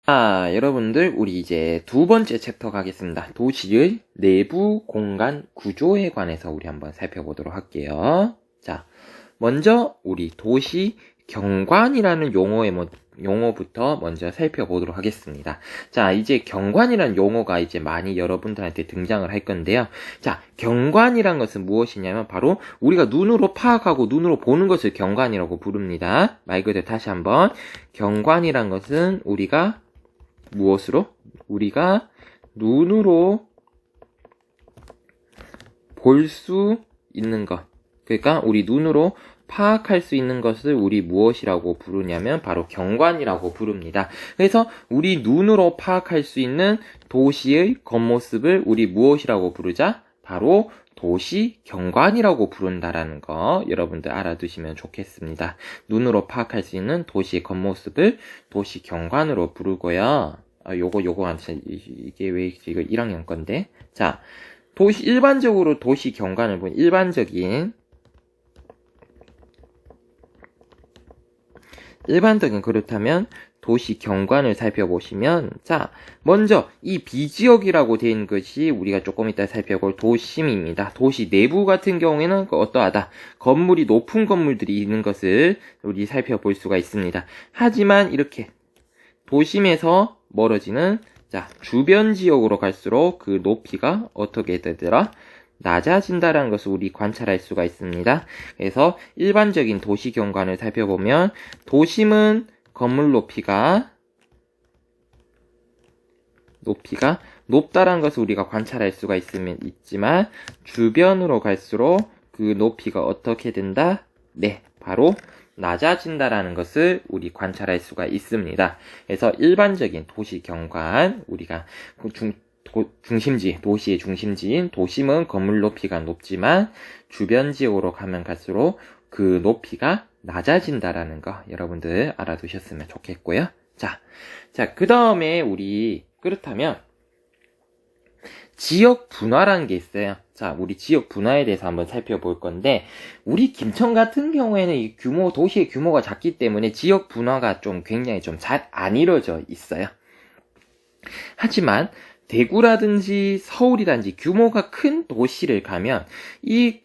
자, 여러분들 우리 이제 두 번째 챕터 가겠습니다. 도시의 내부 공간 구조에 관해서 우리 한번 살펴보도록 할게요. 자, 먼저 우리 도시 경관이라는 용어부터 먼저 살펴보도록 하겠습니다. 자, 이제 경관이라는 용어가 이제 많이 여러분들한테 등장을 할 건데요. 자, 경관이란 것은 무엇이냐면 바로 우리가 눈으로 파악하고 눈으로 보는 것을 경관이라고 부릅니다. 말 그대로 다시 한번 경관이란 것은 우리가 눈으로 볼 수 있는 것. 그러니까 우리 눈으로 파악할 수 있는 것을 우리 무엇이라고 부르냐면 바로 경관이라고 부릅니다. 그래서 우리 눈으로 파악할 수 있는 도시의 겉모습을 우리 무엇이라고 부르자? 바로 도시 경관이라고 부른다라는 거 여러분들 알아두시면 좋겠습니다. 눈으로 파악할 수 있는 도시의 겉모습을 도시 경관으로 부르고요. 이게 왜 이거 1학년 건데? 자, 일반적으로 도시 경관을 보면 일반적인 그렇다면 도시 경관을 살펴보시면, 자, 먼저 이 비지역이라고 된 것이 우리가 조금 이따 살펴볼 도심입니다. 도시 내부 같은 경우에는 어떠하다. 건물이 높은 건물들이 있는 것을 우리 살펴볼 수가 있습니다. 하지만 이렇게 도심에서 멀어지는 주변 지역으로 갈수록 그 높이가 어떻게 되더라? 낮아진다라는 것을 우리 관찰할 수가 있습니다. 그래서 일반적인 도시 경관을 살펴보면 도심은 건물 높이가 높다라는 것을 우리가 관찰할 수가 있지만 주변으로 갈수록 그 높이가 어떻게 된다? 네, 바로 낮아진다라는 것을 우리 관찰할 수가 있습니다. 그래서 일반적인 도시 경관, 우리가 도시의 중심지인 도심은 건물 높이가 높지만 주변 지역으로 가면 갈수록 그 높이가 낮아진다라는 거 여러분들 알아두셨으면 좋겠고요. 자, 그 다음에 그렇다면 지역 분화라는 게 있어요. 자, 우리 지역 분화에 대해서 한번 살펴볼 건데, 우리 김천 같은 경우에는 이 도시의 규모가 작기 때문에 지역 분화가 굉장히 잘 안 이루어져 있어요. 하지만 대구라든지 서울이라든지 규모가 큰 도시를 가면 이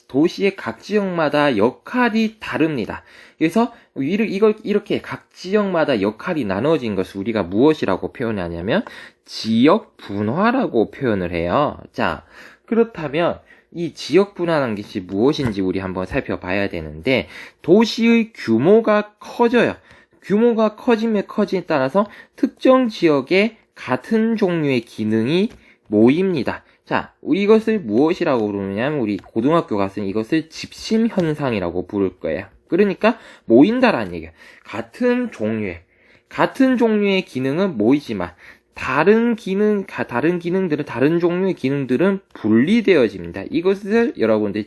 도시의 각 지역마다 역할이 다릅니다. 그래서 이걸 이렇게 각 지역마다 역할이 나눠진 것을 우리가 무엇이라고 표현하냐면 지역 분화라고 표현을 해요. 자, 그렇다면 이 지역 분화라는 것이 무엇인지 우리 한번 살펴봐야 되는데, 도시의 규모가 커져요. 규모가 커짐에 따라서 특정 지역에 같은 종류의 기능이 모입니다. 자, 이것을 무엇이라고 부르냐면 우리 고등학교 갔으니 이것을 집심 현상이라고 부를 거예요. 그러니까 모인다라는 얘기예요. 같은 종류의 기능은 모이지만 다른 종류의 기능들은 분리되어집니다. 이것을 여러분들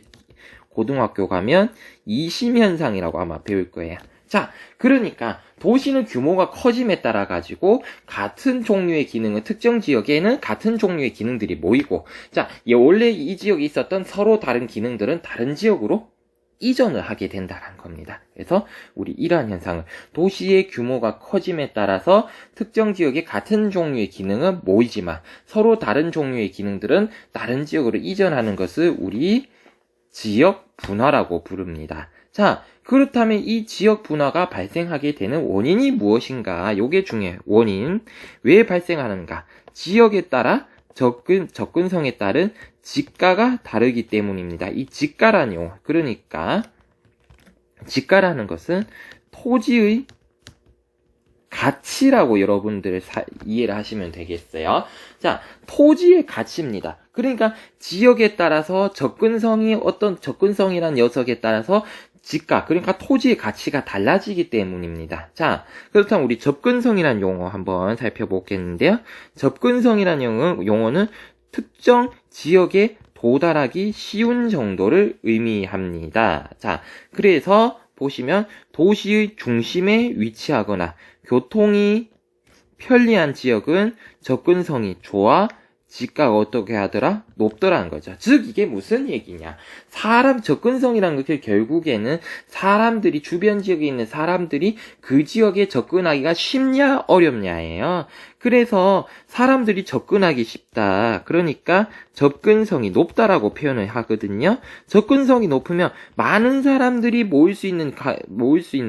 고등학교 가면 이심 현상이라고 아마 배울 거예요. 자, 그러니까 도시는 규모가 커짐에 따라 가지고 같은 종류의 기능은 특정 지역에는 같은 종류의 기능들이 모이고, 자, 원래 이 지역에 있었던 서로 다른 기능들은 다른 지역으로 이전을 하게 된다는 겁니다. 그래서 우리 이러한 현상은 도시의 규모가 커짐에 따라서 특정 지역에 같은 종류의 기능은 모이지만 서로 다른 종류의 기능들은 다른 지역으로 이전하는 것을 우리 지역 분화라고 부릅니다. 자, 그렇다면 이 지역 분화가 발생하게 되는 원인이 무엇인가? 요게 중요해요. 원인. 왜 발생하는가? 지역에 따라 접근성에 따른 지가가 다르기 때문입니다. 이 지가라는 용어. 그러니까 지가라는 것은 토지의 가치라고 여러분들 이해를 하시면 되겠어요. 자, 토지의 가치입니다. 그러니까 지역에 따라서 어떤 접근성이라는 녀석에 따라서 지가, 그러니까 토지의 가치가 달라지기 때문입니다. 자, 그렇다면 우리 접근성이라는 용어 한번 살펴보겠는데요. 접근성이라는 용어는 특정 지역에 도달하기 쉬운 정도를 의미합니다. 자, 그래서 보시면 도시의 중심에 위치하거나 교통이 편리한 지역은 접근성이 좋아, 지가가 어떻게 하더라? 높더라는 거죠. 즉 이게 무슨 얘기냐? 사람 접근성이라는 것이 결국에는 사람들이 주변 지역에 있는 사람들이 그 지역에 접근하기가 쉽냐 어렵냐예요. 그래서 사람들이 접근하기 쉽다. 그러니까 접근성이 높다라고 표현을 하거든요. 접근성이 높으면 많은 사람들이 모일 수 있는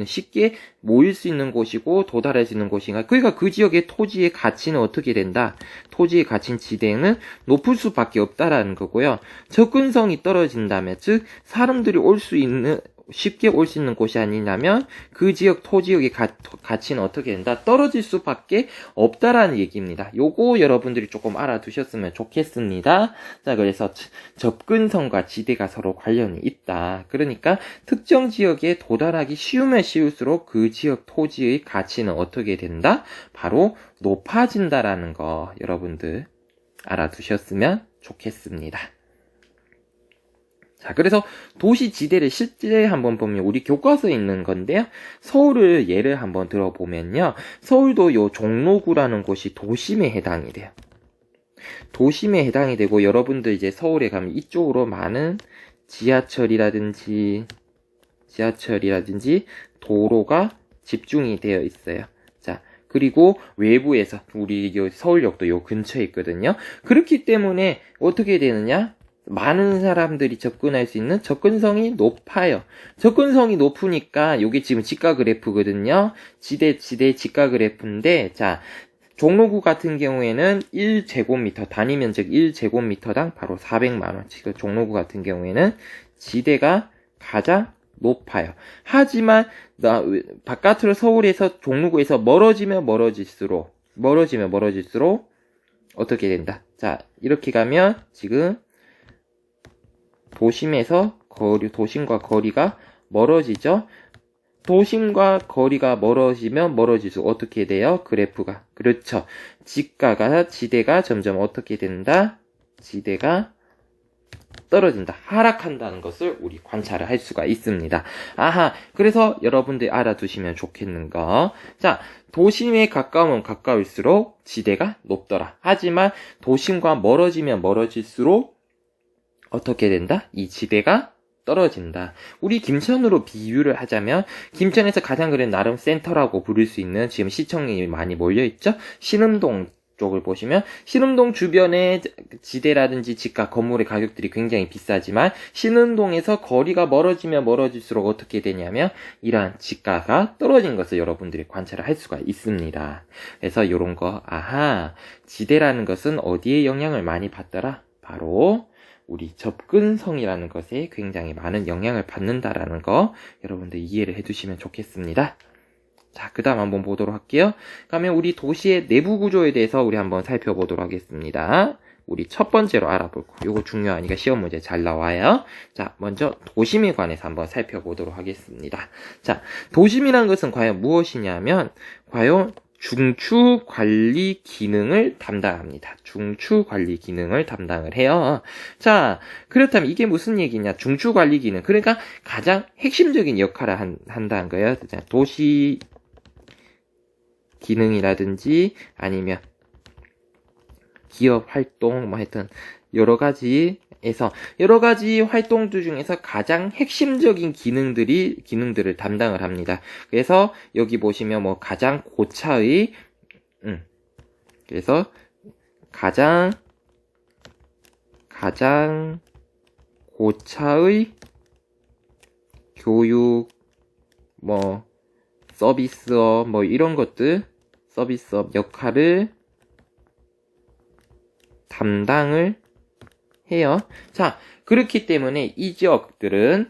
쉽게 모일 수 있는 곳이고 도달할 수 있는 곳인가. 그러니까 그 지역의 토지의 가치는 어떻게 된다? 토지의 가치는 지대는 높을 수밖에 없다라는 거고요. 접근성이 떨어진다면, 즉 사람들이 쉽게 올 수 있는 곳이 아니냐면 그 지역 토지역의 가치는 어떻게 된다? 떨어질 수밖에 없다라는 얘기입니다. 요거 여러분들이 조금 알아두셨으면 좋겠습니다. 자, 그래서 접근성과 지대가 서로 관련이 있다. 그러니까 특정 지역에 도달하기 쉬우면 쉬울수록 그 지역 토지의 가치는 어떻게 된다? 바로 높아진다라는 거 여러분들 알아두셨으면 좋겠습니다. 자, 그래서 도시 지대를 실제 한번 보면 우리 교과서에 있는 건데요. 서울을 예를 한번 들어보면요. 서울도 요 종로구라는 곳이 도심에 해당이 돼요. 도심에 해당이 되고 여러분들 이제 서울에 가면 이쪽으로 많은 지하철이라든지 도로가 집중이 되어 있어요. 자, 그리고 외부에서 우리 서울역도 요 근처에 있거든요. 그렇기 때문에 어떻게 되느냐? 많은 사람들이 접근할 수 있는 접근성이 높아요. 접근성이 높으니까 요게 지금 지가 그래프거든요. 지대 지가 그래프인데, 자, 종로구 같은 경우에는 1제곱미터, 단위 면적 1제곱미터당 바로 400만원. 지금 종로구 같은 경우에는 지대가 가장 높아요. 하지만 바깥으로 서울에서 종로구에서 멀어지면 멀어질수록 어떻게 된다? 자, 이렇게 가면 지금 도심과 거리가 멀어지죠. 도심과 거리가 멀어지면 멀어질수록 어떻게 돼요? 그래프가. 그렇죠. 지대가 점점 어떻게 된다? 지대가 떨어진다. 하락한다는 것을 우리 관찰을 할 수가 있습니다. 아하, 그래서 여러분들 알아두시면 좋겠는 거. 자, 도심에 가까우면 가까울수록 지대가 높더라. 하지만 도심과 멀어지면 멀어질수록 어떻게 된다? 이 지대가 떨어진다. 우리 김천으로 비유를 하자면 김천에서 가장 나름 센터라고 부를 수 있는 지금 시청이 많이 몰려있죠? 신흥동 쪽을 보시면 신흥동 주변의 지대라든지 집값 건물의 가격들이 굉장히 비싸지만 신흥동에서 거리가 멀어지면 멀어질수록 어떻게 되냐면 이러한 지가가 떨어진 것을 여러분들이 관찰을 할 수가 있습니다. 그래서 이런 거 지대라는 것은 어디에 영향을 많이 받더라? 바로 우리 접근성이라는 것에 굉장히 많은 영향을 받는다라는 거 여러분들 이해를 해두시면 좋겠습니다. 자, 그 다음 한번 보도록 할게요. 그러면 우리 도시의 내부 구조에 대해서 우리 한번 살펴보도록 하겠습니다. 우리 첫 번째로 알아볼 거. 요거 중요하니까 시험 문제 잘 나와요. 자, 먼저 도심에 관해서 한번 살펴보도록 하겠습니다. 자, 도심이라는 것은 과연 무엇이냐면 과연 중추 관리 기능을 담당합니다. 중추 관리 기능을 담당을 해요. 자, 그렇다면 이게 무슨 얘기냐? 중추 관리 기능. 그러니까 가장 핵심적인 역할을 한다는 거예요. 자, 도시 기능이라든지 아니면 기업 활동, 하여튼 여러 가지 활동들 중에서 가장 핵심적인 기능들을 담당을 합니다. 그래서 여기 보시면 가장 고차의 그래서 가장 고차의 교육 서비스업 이런 것들 서비스업 역할을 담당을 해요. 자, 그렇기 때문에 이 지역들은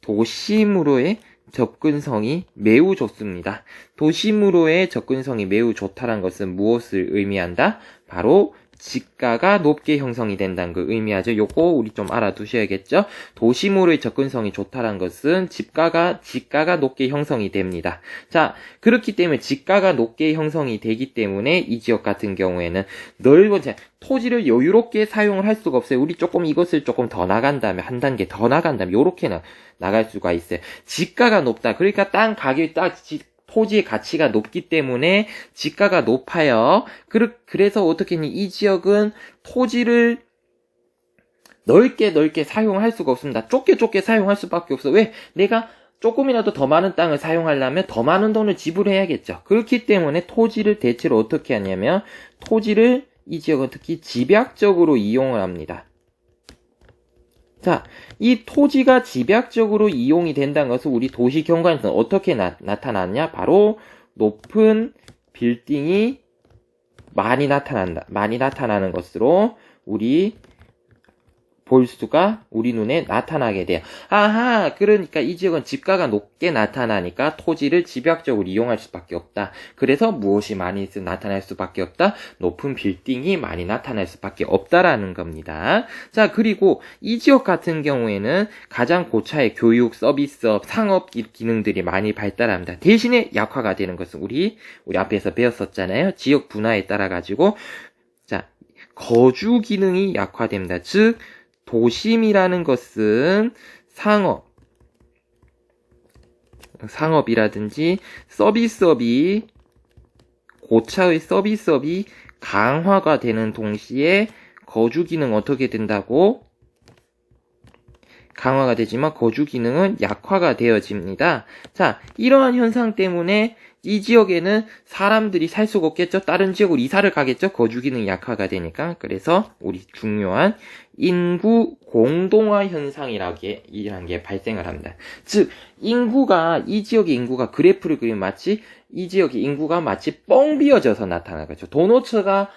도심으로의 접근성이 매우 좋습니다. 도심으로의 접근성이 매우 좋다는 것은 무엇을 의미한다? 바로 지가가 높게 형성이 된다는 걸 의미하죠. 요거 우리 좀 알아두셔야겠죠. 도심으로의 접근성이 좋다는 것은 지가가 높게 형성이 됩니다. 자, 그렇기 때문에 지가가 높게 형성이 되기 때문에 이 지역 같은 경우에는 넓은 토지를 여유롭게 사용을 할 수가 없어요. 우리 이것을 조금 더 나간 다음에 한 단계 더 나간 다음에 요렇게 나갈 수가 있어요. 지가가 높다. 그러니까 땅 가격이 토지의 가치가 높기 때문에 지가가 높아요. 그래서 어떻게 했니? 이 지역은 토지를 넓게 사용할 수가 없습니다. 좁게 사용할 수밖에 없어. 왜? 내가 조금이라도 더 많은 땅을 사용하려면 더 많은 돈을 지불해야겠죠. 그렇기 때문에 토지를 대체로 어떻게 하냐면 토지를 이 지역은 특히 집약적으로 이용을 합니다. 자, 이 토지가 집약적으로 이용이 된다는 것은 우리 도시 경관에서는 어떻게 나타났냐? 바로 높은 빌딩이 많이 나타나는 것으로 우리 우리 눈에 나타나게 돼요. 아하, 그러니까 이 지역은 집가가 높게 나타나니까 토지를 집약적으로 이용할 수밖에 없다. 그래서 무엇이 많이 나타날 수밖에 없다? 높은 빌딩이 많이 나타날 수밖에 없다라는 겁니다. 자, 그리고 이 지역 같은 경우에는 가장 고차의 교육, 서비스업, 상업 기능들이 많이 발달합니다. 대신에 약화가 되는 것은 우리 앞에서 배웠었잖아요. 지역 분화에 따라 가지고 자, 거주 기능이 약화됩니다. 즉 도심이라는 것은 상업이라든지 서비스업이 고차의 서비스업이 강화가 되는 동시에 거주 기능 어떻게 된다고? 강화가 되지만 거주 기능은 약화가 되어집니다. 자, 이러한 현상 때문에 이 지역에는 사람들이 살 수가 없겠죠. 다른 지역으로 이사를 가겠죠. 거주 기능이 약화가 되니까. 그래서 우리 중요한 인구 공동화 현상이라는 게 발생을 합니다. 즉 이 지역의 인구가 그래프를 그리면 마치 이 지역의 인구가 마치 뻥 비어져서 나타나는 거죠. 도너츠가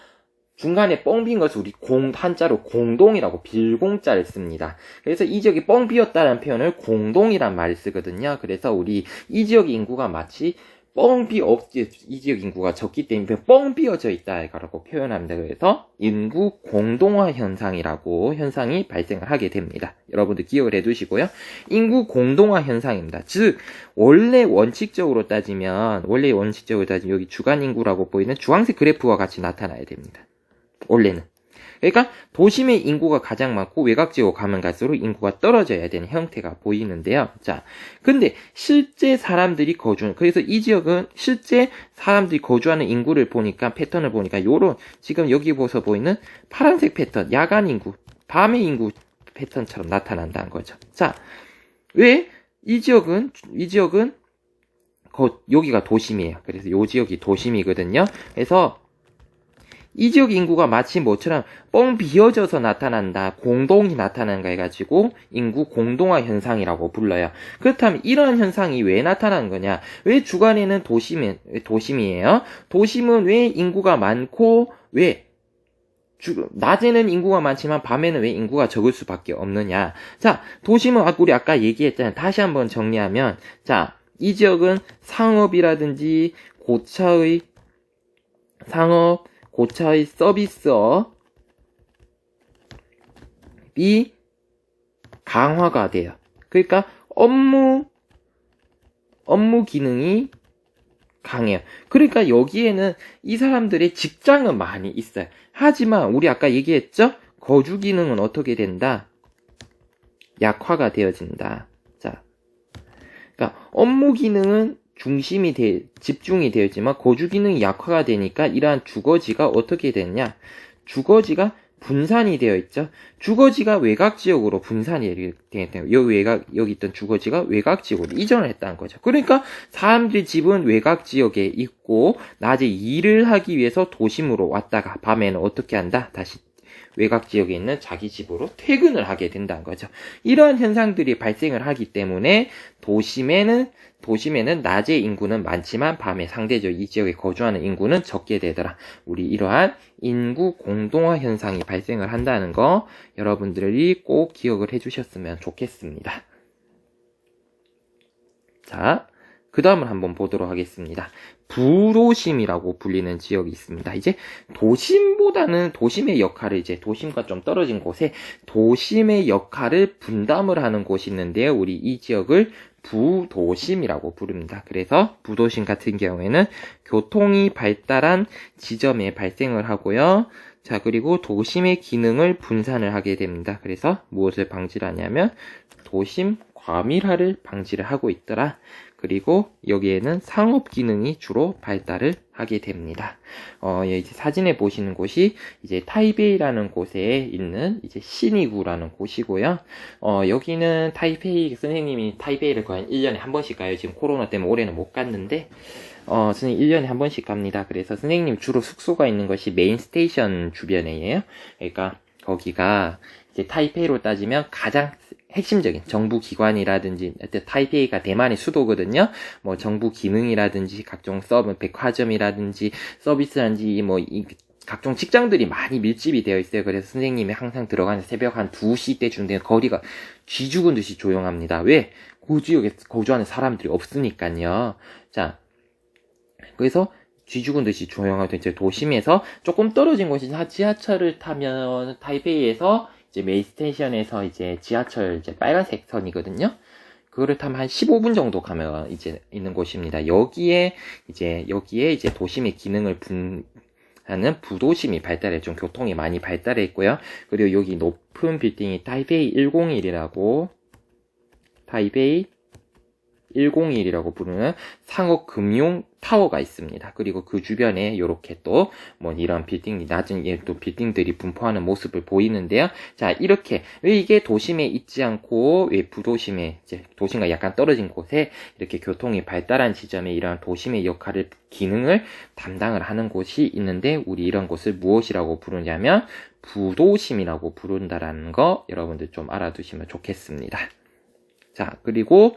중간에 뻥 빈 것을 우리 한자로 공동이라고 빌공자를 씁니다. 그래서 이 지역이 뻥 비었다는 표현을 공동이란 말을 쓰거든요. 그래서 우리 이 지역의 인구가 마치 이 지역 인구가 적기 때문에 뻥 비어져 있다라고 표현합니다. 그래서 인구 공동화 현상이 발생을 하게 됩니다. 여러분들 기억을 해두시고요. 인구 공동화 현상입니다. 즉 원래 원칙적으로 따지면 여기 주간 인구라고 보이는 주황색 그래프와 같이 나타나야 됩니다. 원래는. 그러니까 도심의 인구가 가장 많고 외곽지역으로 가면 갈수록 인구가 떨어져야 되는 형태가 보이는데요. 자, 근데 실제 사람들이 그래서 이 지역은 실제 사람들이 거주하는 인구를 보니까 패턴을 보니까 지금 여기 보이는 파란색 패턴, 야간 인구, 밤의 인구 패턴처럼 나타난다는 거죠. 자, 왜 이 지역은 여기가 도심이에요. 그래서 이 지역이 도심이거든요. 그래서 이 지역 인구가 마치 뭐처럼 뻥 비어져서 나타난다, 공동이 나타난가 해가지고 인구 공동화 현상이라고 불러요. 그렇다면 이러한 현상이 왜 나타나는 거냐? 왜 주간에는 도심이에요? 도심은 왜 인구가 많고 낮에는 인구가 많지만 밤에는 왜 인구가 적을 수밖에 없느냐? 자, 도심은 우리 아까 얘기했잖아요. 다시 한번 정리하면 자, 이 지역은 고차의 서비스업이 강화가 돼요. 그러니까 업무 기능이 강해요. 그러니까 여기에는 이 사람들의 직장은 많이 있어요. 하지만 우리 아까 얘기했죠? 거주 기능은 어떻게 된다? 약화가 되어진다. 자, 그러니까 업무 기능은 집중이 되었지만 거주 기능이 약화가 되니까 이러한 주거지가 어떻게 됐냐? 주거지가 분산이 되어 있죠. 주거지가 외곽 지역으로 분산이 되었대요. 여기 있던 주거지가 외곽 지역으로 이전을 했다는 거죠. 그러니까 사람들이 집은 외곽 지역에 있고 낮에 일을 하기 위해서 도심으로 왔다가 밤에는 어떻게 한다? 다시 외곽 지역에 있는 자기 집으로 퇴근을 하게 된다는 거죠. 이러한 현상들이 발생을 하기 때문에 도심에는 낮에 인구는 많지만 밤에 상대적으로 이 지역에 거주하는 인구는 적게 되더라. 우리 이러한 인구 공동화 현상이 발생을 한다는 거 여러분들이 꼭 기억을 해주셨으면 좋겠습니다. 자, 그 다음을 한번 보도록 하겠습니다. 부도심이라고 불리는 지역이 있습니다. 이제 도심의 역할을 도심과 좀 떨어진 곳에 도심의 역할을 분담을 하는 곳이 있는데요. 우리 이 지역을 부도심이라고 부릅니다. 그래서 부도심 같은 경우에는 교통이 발달한 지점에 발생을 하고요. 자, 그리고 도심의 기능을 분산을 하게 됩니다. 그래서 무엇을 방지를 하냐면 도심 과밀화를 방지를 하고 있더라. 그리고 여기에는 상업 기능이 주로 발달을 하게 됩니다. 이제 사진에 보시는 곳이 이제 타이베이라는 곳에 있는 이제 시니구라는 곳이고요. 여기는 타이페이 선생님이 타이베이를 거의 1년에 한 번씩 가요. 지금 코로나 때문에 올해는 못 갔는데 선생님 1년에 한 번씩 갑니다. 그래서 선생님 주로 숙소가 있는 것이 메인 스테이션 주변이에요. 그러니까 거기가 이제 타이페이로 따지면 가장 핵심적인 정부 기관이라든지, 타이페이가 대만의 수도거든요. 뭐 정부 기능이라든지, 각종 백화점이라든지, 서비스라든지, 각종 직장들이 많이 밀집이 되어 있어요. 그래서 선생님이 항상 들어가는 새벽 한 2시 때쯤 되면 거리가 쥐 죽은 듯이 조용합니다. 왜? 그 지역에 거주하는 사람들이 없으니까요. 자, 그래서 쥐 죽은 듯이 조용하고 이제 도심에서 조금 떨어진 곳이 지하철을 타면 타이베이에서 이제 메인 스테이션에서 이제 지하철 이제 빨간색 선이거든요. 그거를 타면 한 15분 정도 가면 이제 있는 곳입니다. 여기에 이제 도심의 기능을 하는 부도심이 발달해 좀 교통이 많이 발달해 있고요. 그리고 여기 높은 빌딩이 타이베이 101이라고 부르는 상업 금융 타워가 있습니다. 그리고 그 주변에 이렇게 또 이런 낮은 또 빌딩들이 분포하는 모습을 보이는데요. 자, 이렇게 왜 이게 도심에 있지 않고 왜 부도심에 이제 도심과 약간 떨어진 곳에 이렇게 교통이 발달한 지점에 이런 도심의 기능을 담당을 하는 곳이 있는데 우리 이런 곳을 무엇이라고 부르냐면 부도심이라고 부른다라는 거 여러분들 좀 알아두시면 좋겠습니다. 자, 그리고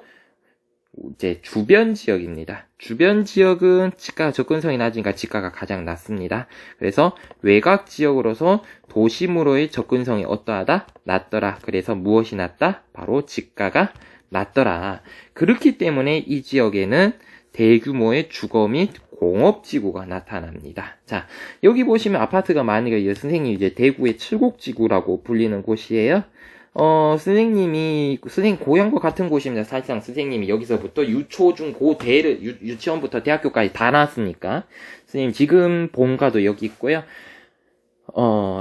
이제 주변 지역입니다. 주변 지역은 집가 접근성이 낮으니까 집가가 가장 낮습니다. 그래서 외곽 지역으로서 도심으로의 접근성이 어떠하다? 낮더라. 그래서 무엇이 낮다? 바로 집가가 낮더라. 그렇기 때문에 이 지역에는 대규모의 주거 및 공업지구가 나타납니다. 자, 여기 보시면 아파트가 많이 가요. 선생님 이제 대구의 칠곡지구라고 불리는 곳이에요. 선생님 고향과 같은 곳입니다. 사실상 선생님이 여기서부터 유치원부터 대학교까지 다 나왔으니까. 선생님 지금 본가도 여기 있고요.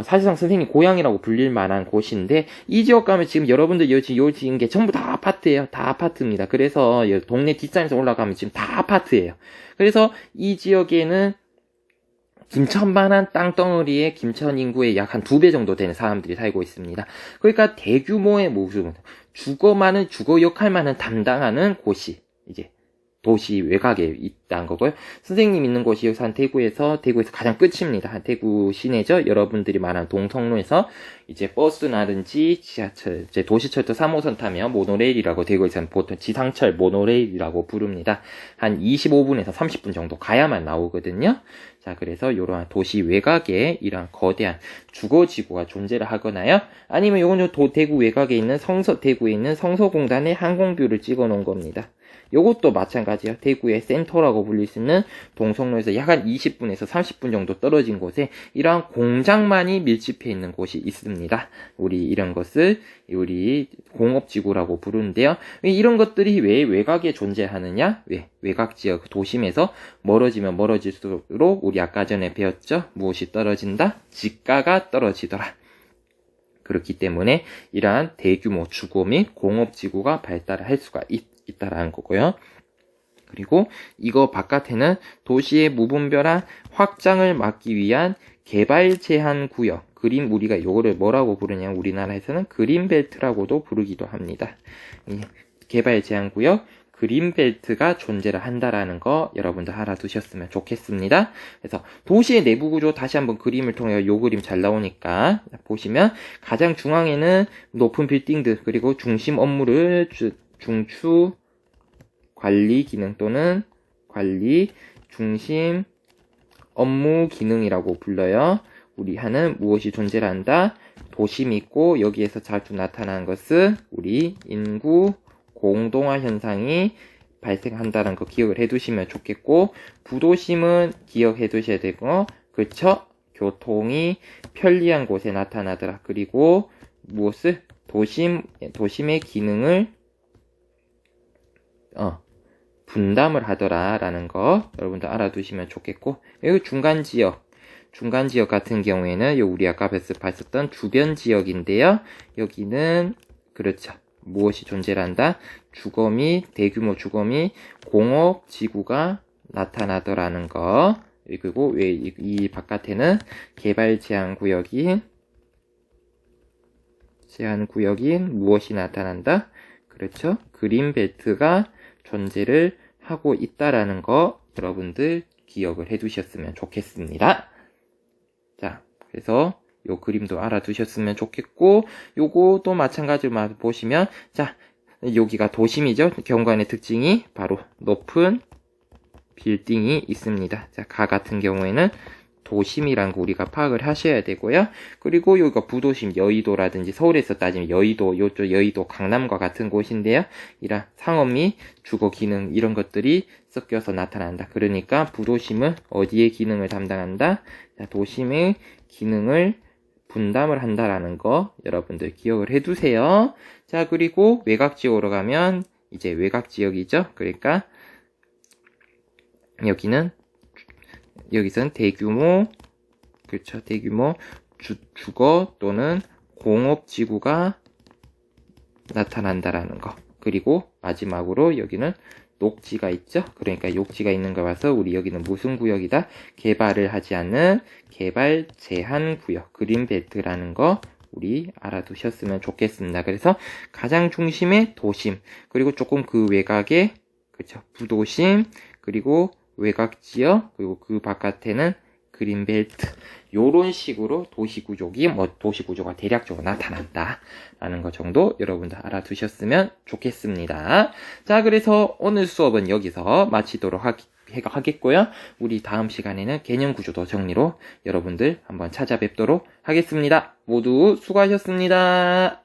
사실상 선생님 고향이라고 불릴 만한 곳인데, 이 지역 가면 지금 여러분들 요 지은 게 전부 다 아파트예요. 다 아파트입니다. 그래서 동네 뒷산에서 올라가면 지금 다 아파트예요. 그래서 이 지역에는 김천만한 땅덩어리에 김천 인구의 약 한 2배 정도 되는 사람들이 살고 있습니다. 그러니까 대규모의 주거 역할만은 담당하는 곳이 이제 도시 외곽에 있다는 거고요. 선생님 있는 곳이 여기서 대구에서 가장 끝입니다. 대구 시내죠. 여러분들이 말하는 동성로에서 이제 버스라든지 지하철, 이제 도시철도 3호선 타면 모노레일이라고 대구에서는 보통 지상철 모노레일이라고 부릅니다. 한 25분에서 30분 정도 가야만 나오거든요. 자, 그래서 이러한 도시 외곽에 이러한 거대한 주거지구가 존재를 하거나요. 아니면 요건 대구 외곽에 있는 대구에 있는 성서공단의 항공뷰를 찍어 놓은 겁니다. 요것도 마찬가지예요. 대구의 센터라고 불릴 수 있는 동성로에서 약 한 20분에서 30분 정도 떨어진 곳에 이러한 공장만이 밀집해 있는 곳이 있습니다. 우리 이런 것을 우리 공업지구라고 부르는데요. 이런 것들이 왜 외곽에 존재하느냐? 왜 외곽 지역 도심에서 멀어지면 멀어질수록 우리 아까 전에 배웠죠? 무엇이 떨어진다? 집가가 떨어지더라. 그렇기 때문에 이러한 대규모 주거 및 공업지구가 발달할 수가 있다라는 거고요. 그리고 이거 바깥에는 도시의 무분별한 확장을 막기 위한 개발 제한 구역, 우리가 요거를 뭐라고 부르냐? 우리나라에서는 그린벨트라고도 부르기도 합니다. 개발 제한 구역, 그린벨트가 존재를 한다라는 거 여러분들 알아두셨으면 좋겠습니다. 그래서 도시의 내부 구조 다시 한번 그림을 통해 요 그림 잘 나오니까 보시면 가장 중앙에는 높은 빌딩들, 그리고 중심 업무를 중추 관리 기능 또는 관리 중심 업무 기능이라고 불러요. 우리 하는 무엇이 존재를 한다? 도심이 있고 여기에서 자주 나타나는 것은 우리 인구 공동화 현상이 발생한다는 거 기억을 해두시면 좋겠고, 부도심은 기억해 두셔야 되고, 그쵸? 교통이 편리한 곳에 나타나더라. 그리고 무엇을? 도심의 기능을 분담을 하더라라는 거 여러분들 알아두시면 좋겠고, 여기 중간 지역 같은 경우에는 우리 아까 봤었던 주변 지역인데요. 여기는 그렇죠. 무엇이 존재한다? 주거 및 대규모 주거 및 공업 지구가 나타나더라는 거. 그리고 왜 이 바깥에는 개발 제한 구역인 무엇이 나타난다? 그렇죠? 그린벨트가 존재를 하고 있다라는 거 여러분들 기억을 해 두셨으면 좋겠습니다. 자, 그래서 요 그림도 알아두셨으면 좋겠고, 요거도 마찬가지로 보시면, 자, 여기가 도심이죠. 경관의 특징이 바로 높은 빌딩이 있습니다. 자, 가 같은 경우에는 도심이란 거 우리가 파악을 하셔야 되고요. 그리고 여기가 부도심, 여의도라든지 서울에서 따지면 여의도, 요쪽 여의도, 강남과 같은 곳인데요. 이런 상업 및 주거 기능 이런 것들이 섞여서 나타난다. 그러니까 부도심은 어디의 기능을 담당한다? 자, 도심의 기능을 분담을 한다라는 거 여러분들 기억을 해두세요. 자, 그리고 외곽지역으로 가면 이제 외곽지역이죠. 그러니까 여기선 대규모, 그렇죠. 대규모 주거 또는 공업지구가 나타난다라는 거. 그리고 마지막으로 여기는 녹지가 있죠. 그러니까 녹지가 있는 거 봐서 우리 여기는 무슨 구역이다? 개발을 하지 않는 개발 제한 구역, 그린벨트라는 거 우리 알아두셨으면 좋겠습니다. 그래서 가장 중심의 도심, 그리고 조금 그 외곽에, 그렇죠. 부도심, 그리고 외곽지역, 그리고 그 바깥에는 그린벨트. 요런 식으로 도시구조가 대략적으로 나타난다. 라는 것 정도 여러분들 알아두셨으면 좋겠습니다. 자, 그래서 오늘 수업은 여기서 마치도록 하겠고요. 우리 다음 시간에는 개념구조도 정리로 여러분들 한번 찾아뵙도록 하겠습니다. 모두 수고하셨습니다.